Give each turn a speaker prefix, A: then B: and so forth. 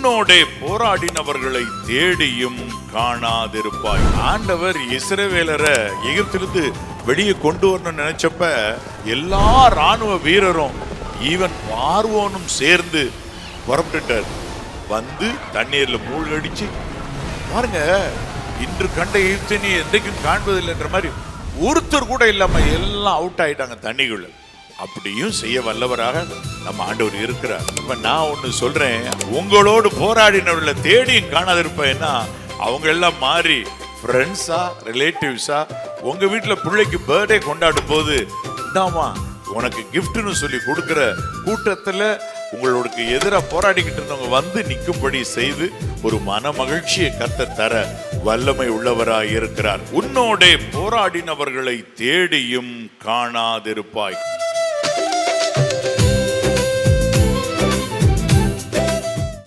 A: உன்னோடே போராடினவர்களை தேடியும் காணாதிருப்பாய். ஆண்டவர் இஸ்ரவேலரை எகிப்திலிருந்து வெளியே கொண்டு வரணும்னு நினைச்சப்ப எல்லா ராணுவ வீரரும் ஈவன் பார்வோனும் சேர்ந்து புறப்பட்டுட்டார். வந்து தண்ணீர்ல மூழ்கடிச்சு பாருங்க, இன்று கண்ட எகிப்தியனை என்றைக்கும் காண்பதில்லைன்ற மாதிரி ஒருத்தர் கூட இல்லாம எல்லாம் அவுட் ஆயிட்டாங்க தண்ணிக்குள்ள. அப்படியும் செய்ய வல்லவராக நம்ம ஆண்டவர் இருக்கிறார். இப்ப நான் ஒண்ணு சொல்றேன், உங்களோடு போராடினவர்களை தேடியும் காணாதிருப்பேன்னா அவங்க எல்லாம் மாறி ஃப்ரெண்ட்ஸா ரிலேட்டிவ்ஸா உங்க வீட்டுல பிள்ளைக்கு பர்த்டே கொண்டாடும் போது இந்தாமா உனக்கு கிஃப்ட்னு சொல்லி கொடுக்கிற கூட்டத்துல உங்களுக்கு எதிராக போராடிக்கிட்டு இருந்தவங்க வந்து நிற்கும்படி செய்து ஒரு மன மகிழ்ச்சியை கர்த்தர் தர வல்லமை உள்ளவராய் இருக்கிறார். உன்னோடே போராடினவர்களை தேடியும் காணாதிருப்பாய்.